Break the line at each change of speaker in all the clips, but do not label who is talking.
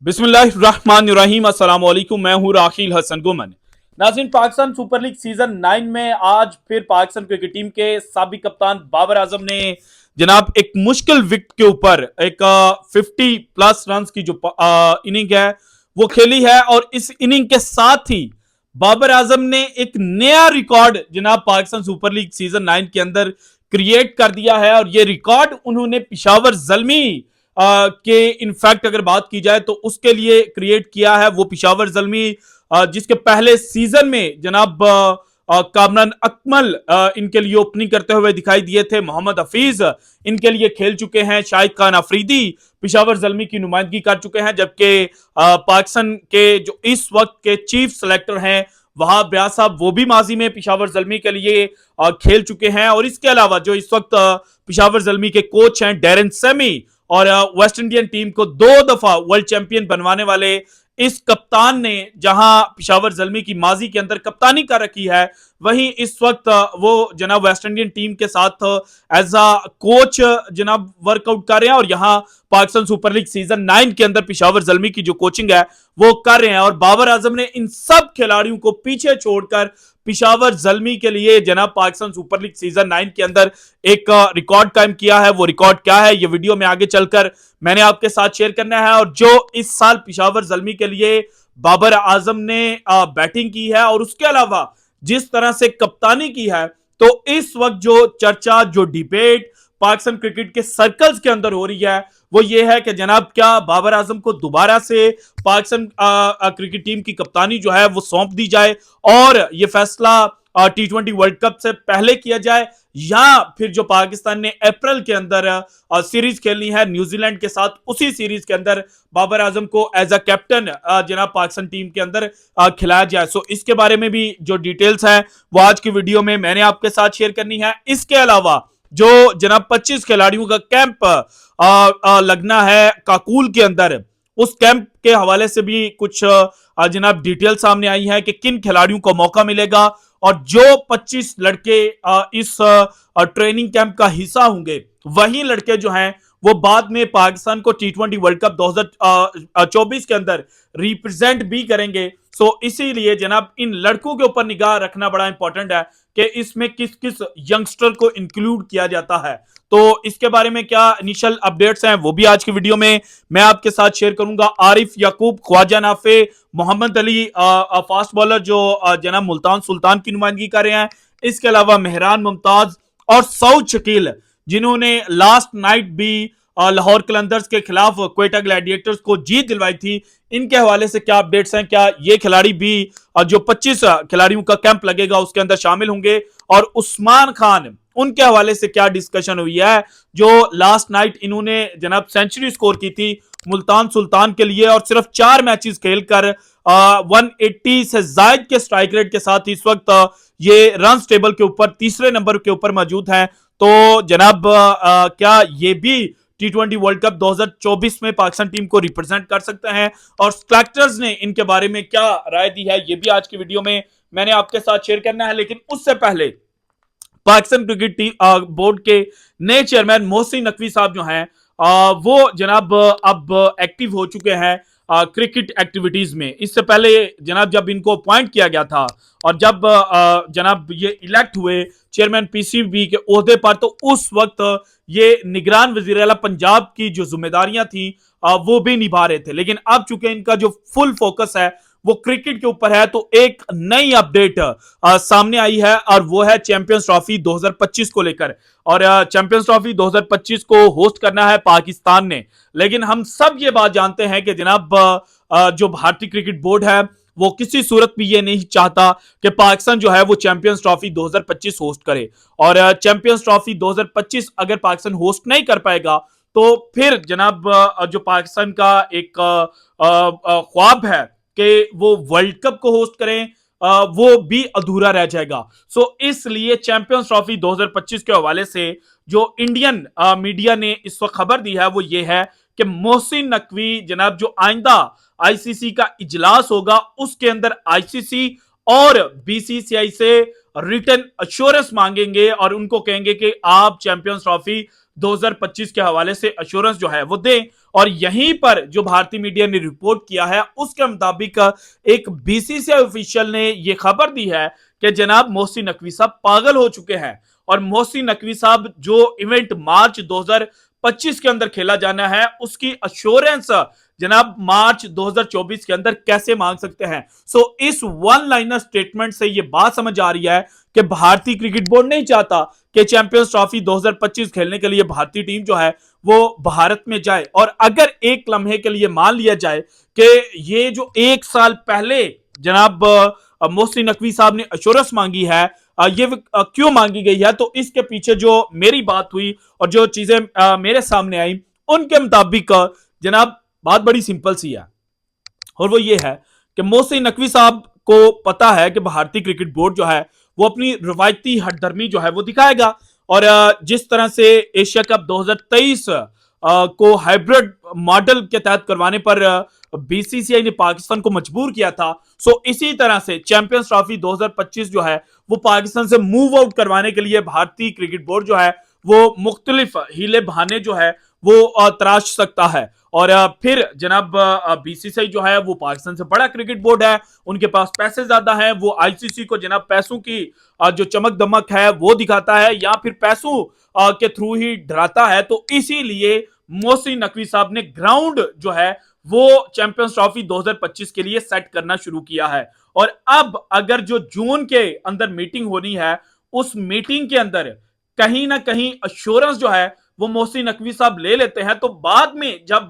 बिस्मिल्लाहिर्रहमानिर्रहीम। अस्सलाम वालेकुम। मैं हूं राखिल हसन गुमन। नाज़रीन, पाकिस्तान सुपर लीग सीजन 9 में आज फिर पाकिस्तान क्रिकेट टीम के साबिक कप्तान बाबर आजम ने जनाब एक मुश्किल विकेट के ऊपर एक 50 प्लस रन की जो इनिंग है वो खेली है। और इस इनिंग के साथ ही बाबर आजम ने एक नया रिकॉर्ड जनाब पाकिस्तान सुपर लीग सीजन 9 के अंदर क्रिएट कर दिया है। और ये रिकॉर्ड उन्होंने पिशावर जल्मी के इनफैक्ट अगर बात की जाए तो उसके लिए क्रिएट किया है। वो पिशावर जल्मी जिसके पहले सीजन में जनाब कामरान अकमल इनके लिए ओपनिंग करते हुए दिखाई दिए थे। मोहम्मद हफीज इनके लिए खेल चुके हैं। शाहिद खान अफरीदी पिशावर जल्मी की नुमाइंदगी कर चुके हैं। जबकि पाकिस्तान के जो इस वक्त के चीफ सेलेक्टर हैं वहाब ब्यास साहब, वो भी माजी में पिशावर जल्मी के लिए खेल चुके हैं। और इसके अलावा जो इस वक्त पिशावर जल्मी के कोच हैं डैरेन सेमी, और वेस्ट इंडियन टीम को 2 दफा वर्ल्ड चैंपियन बनवाने वाले इस कप्तान ने जहां पिशावर जल्मी की माजी के अंदर कप्तानी कर रखी है, वहीं इस वक्त वो जनाब वेस्ट इंडियन टीम के साथ एज अ कोच जनाब वर्कआउट कर रहे हैं। और यहां पाकिस्तान सुपर लीग सीजन 9 के अंदर पिशावर जल्मी की जो कोचिंग है वो कर रहे हैं। और बाबर आजम ने इन सब खिलाड़ियों को पीछे छोड़कर पिशावर जल्मी के लिए जनाब पाकिस्तान सुपर लीग सीजन 9 के अंदर एक रिकॉर्ड कायम किया है। वो रिकॉर्ड क्या है ये वीडियो में आगे चलकर मैंने आपके साथ शेयर करना है। और जो इस साल पिशावर जल्मी के लिए बाबर आजम ने बैटिंग की है और उसके अलावा जिस तरह से कप्तानी की है, तो इस वक्त जो चर्चा, जो डिबेट पाकिस्तान क्रिकेट के सर्कल्स के अंदर हो रही है वो ये है कि जनाब क्या बाबर आजम को दोबारा से पाकिस्तान क्रिकेट टीम की कप्तानी जो है वो सौंप दी जाए और ये फैसला T20 वर्ल्ड कप से पहले किया जाए, या फिर जो पाकिस्तान ने अप्रैल के अंदर सीरीज खेलनी है न्यूजीलैंड के साथ, उसी सीरीज के अंदर बाबर आजम को एज अ कैप्टन जनाब पाकिस्तान टीम के अंदर खिलाया जाए। सो इसके बारे में भी जो डिटेल्स है वो आज की वीडियो में मैंने आपके साथ शेयर करनी है। इसके अलावा जो जनाब 25 खिलाड़ियों का कैंप लगना है काकुल के अंदर, उस कैंप के हवाले से भी कुछ जनाब डिटेल सामने आई है कि किन खिलाड़ियों को मौका मिलेगा। और जो 25 लड़के इस ट्रेनिंग कैंप का हिस्सा होंगे, वही लड़के जो हैं वो बाद में पाकिस्तान को T20 वर्ल्ड कप 2024 के अंदर रिप्रेजेंट भी करेंगे। सो इसीलिए जनाब इन लड़कों के ऊपर निगाह रखना बड़ा इंपॉर्टेंट है कि इसमें किस किस यंगस्टर को इंक्लूड किया जाता है। तो इसके बारे में क्या इनिशियल अपडेट्स हैं वो भी आज की वीडियो में मैं आपके साथ शेयर करूंगा। आरिफ याकूब, ख्वाजा नाफे, मोहम्मद अली फास्ट बॉलर जो जनाब मुल्तान सुल्तान की नुमाइंदगी कर रहे हैं, इसके अलावा मेहरान मुमताज और सऊद शकील जिन्होंने लास्ट नाइट भी लाहौर कलंदर्स के खिलाफ क्वेटा ग्लैडिएटर्स को जीत दिलवाई थी, इनके हवाले से क्या अपडेट्स हैं, क्या ये खिलाड़ी भी जो 25 खिलाड़ियों का कैंप लगेगा उसके अंदर शामिल होंगे, और उस्मान खान उनके हवाले से क्या डिस्कशन हुई है जो लास्ट नाइट इन्होंने जनाब सेंचुरी स्कोर की थी मुल्तान सुल्तान के लिए और सिर्फ 4 मैचेस खेलकर 180 से जायद के स्ट्राइक रेट के साथ इस वक्त ये रन टेबल के ऊपर तीसरे नंबर के ऊपर मौजूद हैं। तो जनाब क्या ये भी T20 वर्ल्ड कप 2024 में पाकिस्तान टीम को रिप्रेजेंट कर सकते हैं, और सेलेक्टर्स ने इनके बारे में क्या राय दी है ये भी आज की वीडियो में मैंने आपके साथ शेयर करना है। लेकिन उससे पहले पाकिस्तान क्रिकेट बोर्ड के नए चेयरमैन मोहसिन नकवी साहब जो हैं वो जनाब अब एक्टिव हो चुके हैं क्रिकेट एक्टिविटीज में। इससे पहले जनाब जब इनको अपॉइंट किया गया था और जब जनाब ये इलेक्ट हुए चेयरमैन पीसीबी के ओहदे पर, तो उस वक्त ये निगरान वजीर आला पंजाब की जो जिम्मेदारियां थी वो भी निभा रहे थे। लेकिन अब चूंकि इनका जो फुल फोकस है वो क्रिकेट के ऊपर है, तो एक नई अपडेट सामने आई है और वो है चैंपियंस ट्रॉफी 2025 को लेकर। और चैंपियंस ट्रॉफी 2025 को होस्ट करना है पाकिस्तान ने। लेकिन हम सब ये बात जानते हैं कि जनाब जो भारतीय क्रिकेट बोर्ड है वो किसी सूरत भी ये नहीं चाहता कि पाकिस्तान जो है वो चैंपियंस ट्रॉफी 2025 होस्ट करे। और चैंपियंस ट्रॉफी 2025 अगर पाकिस्तान होस्ट नहीं कर पाएगा तो फिर जनाब जो पाकिस्तान का एक ख्वाब है कि वो वर्ल्ड कप को होस्ट करें, वो भी अधूरा रह जाएगा। सो इसलिए चैंपियंस ट्रॉफी 2025 के हवाले से जो इंडियन मीडिया ने इस वक्त खबर दी है वो ये है कि मोहसिन नकवी जनाब जो आइंदा आईसीसी का इजलास होगा उसके अंदर आईसीसी और बीसीसीआई से रिटन अश्योरेंस मांगेंगे और उनको कहेंगे कि आप चैंपियंस ट्रॉफी 2025 के हवाले से अश्योरेंस जो है वो दें। और यहीं पर जो भारतीय मीडिया ने रिपोर्ट किया है उसके मुताबिक एक बीसीसीआई ऑफिशियल ने यह खबर दी है कि जनाब मोहसिन नकवी साहब पागल हो चुके हैं और मोहसिन नकवी साहब जो इवेंट मार्च 2025 के अंदर खेला जाना है उसकी अश्योरेंस जनाब मार्च 2024 के अंदर कैसे मांग सकते हैं। इस वन लाइनर स्टेटमेंट से यह बात समझ आ रही है कि भारतीय क्रिकेट बोर्ड नहीं चाहता कि चैंपियंस ट्रॉफी 2025 खेलने के लिए भारतीय टीम जो है वो भारत में जाए। और अगर एक लम्हे के लिए मान लिया जाए कि ये जो एक साल पहले जनाब मोहसिन नकवी साहब ने अश्योरेंस मांगी है, ये क्यों मांगी गई है, तो इसके पीछे जो मेरी बात हुई और जो चीजें मेरे सामने आई उनके मुताबिक जनाब बात बड़ी सिंपल सी है और वो ये है कि मोहसिन नकवी साहब को पता है कि भारतीय क्रिकेट बोर्ड जो है वो अपनी रवायती हठधर्मी जो है वो दिखाएगा और जिस तरह से एशिया कप 2023 को हाइब्रिड मॉडल के तहत करवाने पर बीसीसीआई ने पाकिस्तान को मजबूर किया था, इसी तरह से चैंपियंस ट्रॉफी 2025 जो है वो पाकिस्तान से मूव आउट करवाने के लिए भारतीय क्रिकेट बोर्ड जो है वो मुख्तलिफ हीले बहाने जो है वो तराश सकता है। और फिर जनाब बीसीसीआई जो है वो पाकिस्तान से बड़ा क्रिकेट बोर्ड है, उनके पास पैसे ज्यादा हैं, वो आईसीसी को जनाब पैसों की जो चमक दमक है वो दिखाता है या फिर पैसों के थ्रू ही डराता है। तो इसीलिए मोहसिन नकवी साहब ने ग्राउंड जो है वो चैंपियंस ट्रॉफी 2025 के लिए सेट करना शुरू किया है। और अब अगर जो जून के अंदर मीटिंग होनी है उस मीटिंग के अंदर कहीं ना कहीं अश्योरेंस जो है वो मोहसिन नकवी साहब ले लेते हैं, तो बाद में जब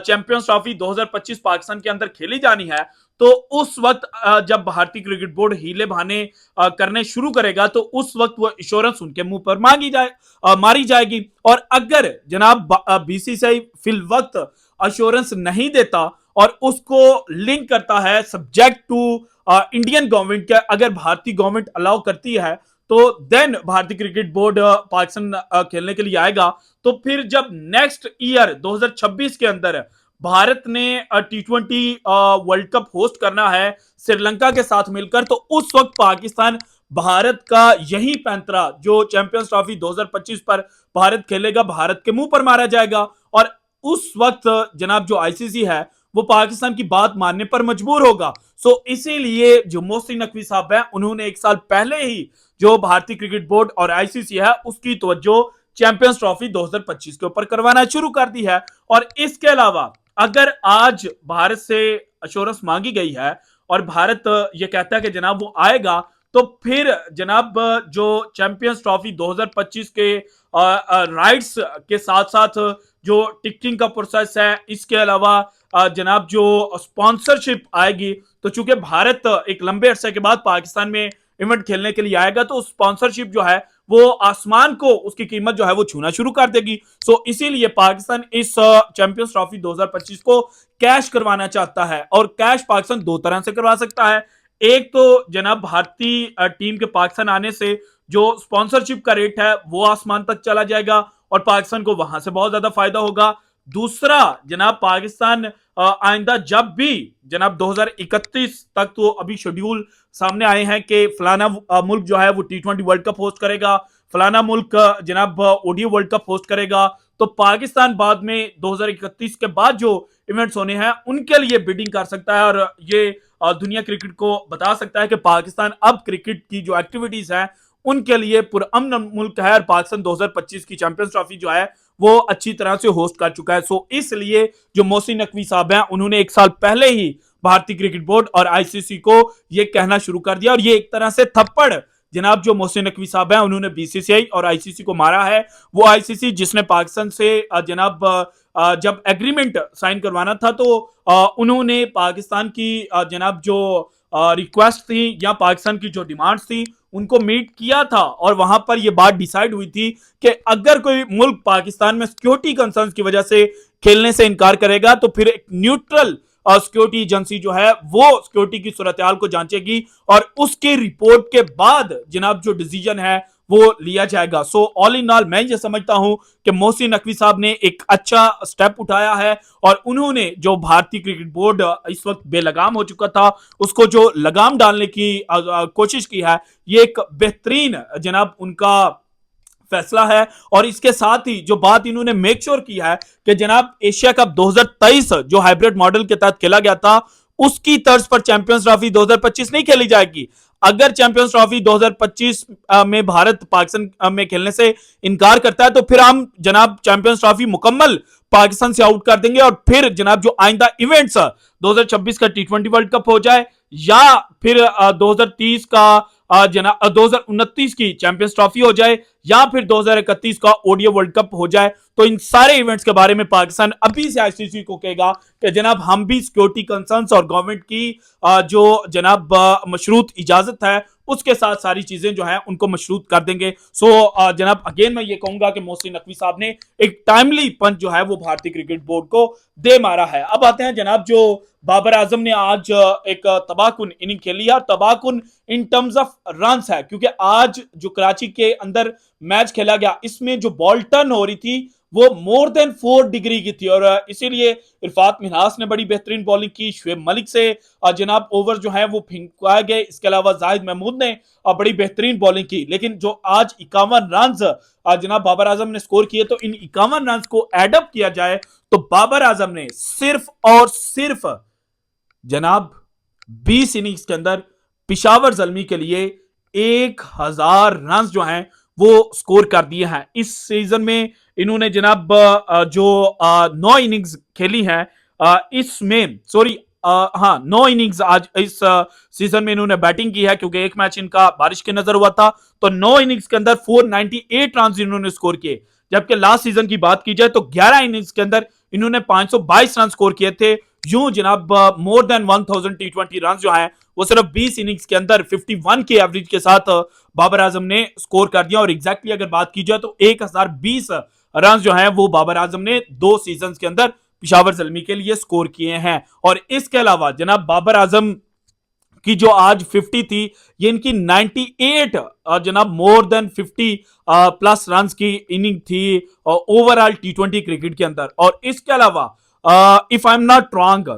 चैंपियंस ट्रॉफी 2025 पाकिस्तान के अंदर खेली जानी है तो उस वक्त जब भारतीय क्रिकेट बोर्ड हीले बहाने करने शुरू करेगा तो उस वक्त वो इंश्योरेंस उनके मुंह पर मारी जाएगी। और अगर जनाब बीसीसीआई फिल वक्त अश्योरेंस नहीं देता और उसको लिंक करता है सब्जेक्ट टू इंडियन गवर्नमेंट के, अगर भारतीय गवर्नमेंट अलाउ करती है तो देन भारतीय क्रिकेट बोर्ड पाकिस्तान खेलने के लिए आएगा। तो फिर जब नेक्स्ट ईयर 2026 के अंदर भारत ने T20 वर्ल्ड कप होस्ट करना है श्रीलंका के साथ मिलकर, तो उस वक्त पाकिस्तान भारत का यही पैंतरा जो चैंपियंस ट्रॉफी 2025 पर भारत खेलेगा भारत के मुंह पर मारा जाएगा। और उस वक्त जनाब जो आईसीसी है वो पाकिस्तान की बात मानने पर मजबूर होगा। इसीलिए जो मोहसिन नकवी साहब है उन्होंने एक साल पहले ही जो भारतीय क्रिकेट बोर्ड और आईसीसी है उसकी तवज्जो चैंपियंस ट्रॉफी 2025 के ऊपर करवाना शुरू कर दी है। और इसके अलावा अगर आज भारत से अश्योरेंस मांगी गई है और भारत ये कहता है कि जनाब वो आएगा, तो फिर जनाब जो चैंपियंस ट्रॉफी 2025 के राइट्स के साथ साथ जो टिकटिंग का प्रोसेस है, इसके अलावा जनाब जो स्पॉन्सरशिप आएगी, तो चूंकि भारत एक लंबे अरसे के बाद पाकिस्तान में इवेंट खेलने के लिए आएगा तो स्पॉन्सरशिप जो है वो आसमान को उसकी कीमत जो है वो छूना शुरू कर देगी। इसीलिए पाकिस्तान इस चैंपियंस ट्रॉफी 2025 को कैश करवाना चाहता है और कैश पाकिस्तान दो तरह से करवा सकता है। एक तो जनाब भारतीय टीम के पाकिस्तान आने से जो स्पॉन्सरशिप का रेट है वो आसमान तक चला जाएगा और पाकिस्तान को वहां से बहुत ज्यादा फायदा होगा। दूसरा जनाब पाकिस्तान आइंदा जब भी जनाब 2031 तक, तो अभी शेड्यूल सामने आए हैं कि फलाना मुल्क जो है वो T20 वर्ल्ड कप होस्ट करेगा, फलाना मुल्क जनाब ओडीआई वर्ल्ड कप होस्ट करेगा, तो पाकिस्तान बाद में 2031 के बाद जो इवेंट्स होने हैं उनके लिए बिडिंग कर सकता है और ये दुनिया क्रिकेट को बता सकता है कि पाकिस्तान अब क्रिकेट की जो एक्टिविटीज है उनके लिए पुरअमन मुल्क है और पाकिस्तान 2025 की चैंपियंस ट्रॉफी जो है वो अच्छी तरह से होस्ट कर चुका है। इसलिए जो मोहसिन नकवी साहब हैं उन्होंने एक साल पहले ही भारतीय क्रिकेट बोर्ड और आईसीसी को ये कहना शुरू कर दिया और ये एक तरह से थप्पड़ जनाब जो मोहसिन नकवी साहब हैं उन्होंने बीसीसीआई और आईसीसी को मारा है। वो आईसीसी जिसने पाकिस्तान से जनाब जब एग्रीमेंट साइन करवाना था तो उन्होंने पाकिस्तान की जनाब जो रिक्वेस्ट थी या पाकिस्तान की जो डिमांड्स थी उनको मीट किया था और वहां पर यह बात डिसाइड हुई थी कि अगर कोई मुल्क पाकिस्तान में सिक्योरिटी कंसर्न्स की वजह से खेलने से इनकार करेगा तो फिर एक न्यूट्रल सिक्योरिटी एजेंसी जो है वो सिक्योरिटी की सूरत-ए-हाल को जांचेगी और उसके रिपोर्ट के बाद जनाब जो डिसीजन है वो लिया जाएगा। ऑल इन ऑल मैं ये समझता हूं कि मोहसिन नकवी साहब ने एक अच्छा स्टेप उठाया है और उन्होंने जो भारतीय क्रिकेट बोर्ड इस वक्त बेलगाम हो चुका था उसको जो लगाम डालने की कोशिश की है, ये एक बेहतरीन जनाब उनका फैसला है। और इसके साथ ही जो बात इन्होंने मेक श्योर किया है कि जनाब एशिया कप 2023 जो हाइब्रिड मॉडल के तहत खेला गया था उसकी तर्ज पर चैंपियंस ट्रॉफी 2025 नहीं खेली जाएगी। अगर चैंपियंस ट्रॉफी 2025 में भारत पाकिस्तान में खेलने से इनकार करता है तो फिर हम जनाब चैंपियंस ट्रॉफी मुकम्मल पाकिस्तान से आउट कर देंगे और फिर जनाब जो आइंदा इवेंट्स 2026 का T20 वर्ल्ड कप हो जाए या फिर 2030 का जनाब 2029 की चैंपियंस ट्रॉफी हो जाए या फिर 2031 का ओडीआई वर्ल्ड कप हो जाए, तो इन सारे इवेंट्स के बारे में पाकिस्तान अभी से आईसीसी को कहेगा कि जनाब हम भी सिक्योरिटी कंसर्न्स और गवर्नमेंट की जो जनाब मशरूत इजाजत है उसके साथ सारी चीजें जो है उनको मशरूत कर देंगे। सो जनाब अगेन मैं ये कहूंगा कि मोहसिन नकवी साहब ने एक टाइमली पंच जो है वो भारतीय क्रिकेट बोर्ड को दे मारा है। अब आते हैं जनाब जो बाबर आजम ने आज एक तबाहकुन इनिंग खेली है, तबाहकुन इन टर्म्स ऑफ रन्स है, क्योंकि आज जो कराची के अंदर मैच खेला गया इसमें जो बॉल टर्न हो रही थी वो मोर देन 4 डिग्री की थी और इसीलिए इरफात मिन्हास ने बड़ी बेहतरीन बॉलिंग की, शुएब मलिक से जनाब ओवर जो है वो फिंकवाए गए, इसके अलावा जाहिद महमूद ने बड़ी बेहतरीन बॉलिंग की। लेकिन जो आज 51 रन जनाब बाबर आजम ने स्कोर किए तो इन 51 रन को एडअप किया जाए तो बाबर आजम ने सिर्फ और सिर्फ जनाब 20 इनिंग्स के अंदर पिशावर जल्मी के लिए 1000 रन जो हैं वो स्कोर कर दिए हैं। इस सीजन में इन्होंने जनाब जो 9 इनिंग्स खेली हैं इसमें सॉरी हाँ 9 इनिंग्स आज इस सीजन में इन्होंने बैटिंग की है, क्योंकि एक मैच इनका बारिश के नजर हुआ था, तो 9 इनिंग्स के अंदर 498 रन इन्होंने स्कोर किए। जबकि लास्ट सीजन की बात की जाए तो 11 इनिंग्स के अंदर इन्होंने 522 रन स्कोर किए थे। यूं जनाब मोर देन 1000 T20 रन जो है वो सिर्फ 20 इनिंग्स के अंदर 51 के एवरेज के साथ बाबर आजम ने स्कोर कर दिया। और एग्जैक्टली अगर बात की जाए तो 1020 रन जो है वो बाबर आजम ने 2 सीजन के अंदर पिशावर जल्मी के लिए स्कोर किए हैं। और इसके अलावा जनाब बाबर आजम की जो आज 50 थी ये इनकी 98 जनाब मोर देन 50 प्लस रन की इनिंग थी ओवरऑल T20 क्रिकेट के अंदर। और इसके अलावा if I am not wrong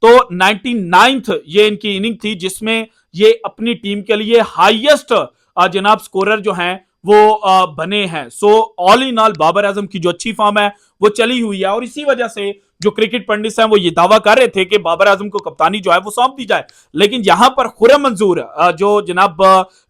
तो 99th ये इनकी इनिंग थी जिसमें ये अपनी टीम के लिए हाईएस्ट जनाब स्कोरर जो हैं वो बने हैं। So all in all Babar Azam की जो अच्छी फॉर्म है वो चली हुई है और इसी वजह से जो क्रिकेट पंडित हैं वो ये दावा कर रहे थे कि बाबर आजम को कप्तानी जो है वो सौंप दी जाए। लेकिन यहां पर खुर्रम मंजूर जो जनाब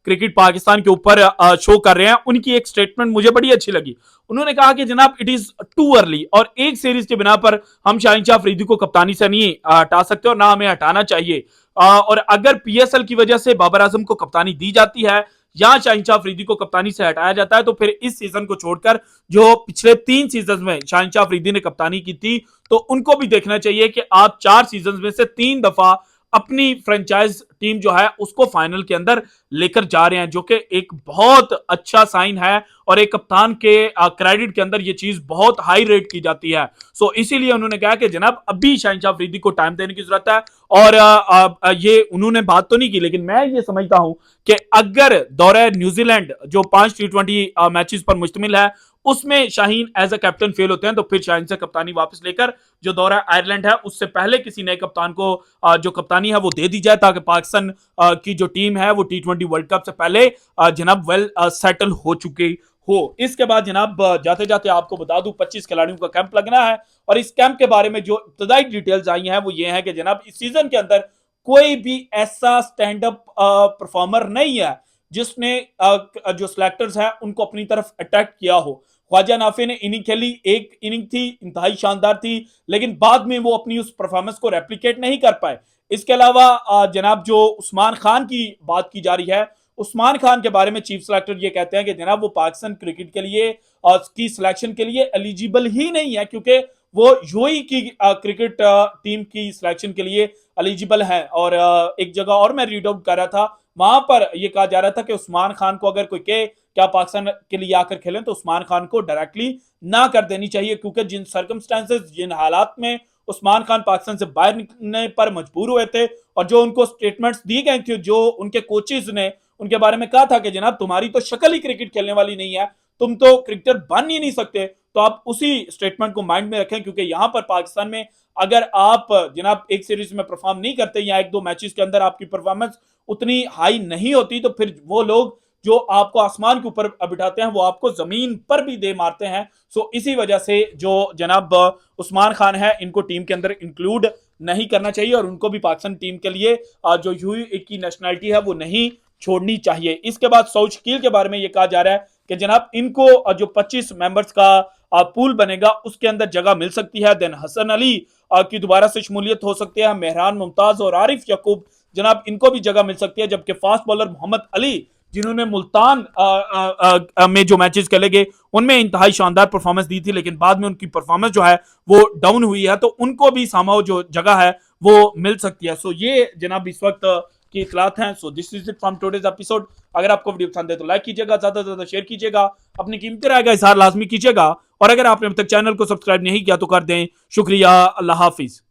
क्रिकेट पाकिस्तान के ऊपर शो कर रहे हैं उनकी एक स्टेटमेंट मुझे बड़ी अच्छी लगी। उन्होंने कहा कि जनाब इट इज टू अर्ली और एक सीरीज के बिना पर हम शाहीन शाह अफरीदी को कप्तानी से नहीं हटा सकते और ना हमें हटाना चाहिए। और अगर पीएसएल की वजह से बाबर आजम को कप्तानी दी जाती है या शाहीन शाह अफरीदी को कप्तानी से हटाया जाता है तो फिर इस सीजन को छोड़कर जो पिछले 3 सीजन में शाहीन शाह अफरीदी ने कप्तानी की थी तो उनको भी देखना चाहिए कि आप 4 सीजन में से 3 दफा अपनी फ्रेंचाइज टीम जो है उसको फाइनल के अंदर लेकर जा रहे हैं, जो कि एक बहुत अच्छा साइन है और एक कप्तान के क्रेडिट के अंदर ये चीज बहुत हाई रेट की जाती है। सो इसीलिए उन्होंने कहा कि जनाब अभी शाहीन शाह अफरीदी को टाइम देने की जरूरत है। और ये उन्होंने बात तो नहीं की लेकिन मैं ये समझता हूं कि अगर दौरे न्यूजीलैंड जो 5 T20 मैचेस पर मुश्तमिल है उसमें Shaheen as a captain fail होते हैं तो फिर शाहीन से कप्तानी वापस लेकर जो दौरा आयरलैंड है उससे पहले किसी नए कप्तान को जो कप्तानी है वो दे दी जाए ताकि पाकिस्तान की जो टीम है वो T20 वर्ल्ड कप से पहले जनाब वेल सेटल हो चुकी हो। इसके बाद जनाब जाते जाते आपको बता दूं 25 खिलाड़ियों का कैंप लगना है और इस कैंप के बारे में जो इब्तदाई डिटेल्स आई हैं वो ये है कि जनाब इस सीजन के अंदर कोई भी ऐसा स्टैंड अप परफॉर्मर नहीं है जिसने जो सिलेक्टर्स हैं उनको अपनी तरफ अटैक किया हो। ख्वाजा नाफे ने इनिंग खेली, एक इनिंग थी इंतहाई शानदार थी लेकिन बाद में वो अपनी उस परफॉर्मेंस को रेप्लिकेट नहीं कर पाए। इसके अलावा जनाब जो उस्मान खान की बात की जा रही है, उस्मान खान के बारे में चीफ सिलेक्टर ये कहते हैं कि जनाब वो पाकिस्तान क्रिकेट के लिए की सिलेक्शन के लिए एलिजिबल ही नहीं है क्योंकि वो यूएई की क्रिकेट टीम की सिलेक्शन के लिए एलिजिबल है। और एक जगह और मैं रीड आउट कर रहा था वहां पर यह कहा जा रहा था कि उस्मान खान को अगर कोई कहे क्या पाकिस्तान के लिए आकर खेलें तो उस्मान खान को डायरेक्टली ना कर देनी चाहिए क्योंकि जिन सर्कमस्टेंसेस जिन हालात में उस्मान खान पाकिस्तान से बाहर निकलने पर मजबूर हुए थे और जो उनको स्टेटमेंट्स दी गई थी जो उनके कोचेज ने उनके बारे में कहा था कि जनाब तुम्हारी तो शक्ल ही क्रिकेट खेलने वाली नहीं है, तुम तो क्रिकेटर बन ही नहीं सकते, तो आप उसी स्टेटमेंट को माइंड में रखें क्योंकि यहां पर पाकिस्तान में अगर आप जनाब एक सीरीज में परफॉर्म नहीं करते या 1-2 मैचेस के अंदर आपकी परफॉर्मेंस उतनी हाई नहीं होती तो फिर वो लोग जो आपको आसमान के ऊपर बिठाते हैं वो आपको जमीन पर भी दे मारते हैं। सो इसी वजह से जो जनाब उस्मान खान है इनको टीम के अंदर इंक्लूड नहीं करना चाहिए और उनको भी पाकिस्तान टीम के लिए जो यूएई की नेशनलिटी है वो नहीं छोड़नी चाहिए। इसके बाद सऊद शकील के बारे में यह कहा जा रहा है कि जनाब इनको जो 25 मेंबर्स का पूल बनेगा उसके अंदर जगह मिल सकती है। देन हसन अली की दोबारा से शमूलियत हो सकती है। मेहरान मुमताज और आरिफ यकूब जनाब इनको भी जगह मिल सकती है। जबकि फास्ट बॉलर मोहम्मद अली जिन्होंने मुल्तान में जो मैचेस खेले गए उनमें इंतहाई शानदार परफॉर्मेंस दी थी, लेकिन बाद में उनकी परफॉर्मेंस जो है वो डाउन हुई है, तो उनको भी सामाओ जो जगह है वो मिल सकती है। सो ये जनाब इस वक्त की इतलात हैं। So this is it from today's episode. अगर आपको वीडियो पसंद है तो लाइक कीजिएगा, ज्यादा से ज्यादा शेयर कीजिएगा, अपनी कीमती राय का इजहार लाजमी कीजिएगा और अगर आपने अब तक चैनल को सब्सक्राइब नहीं किया तो कर दें। शुक्रिया, अल्लाह हाफिज।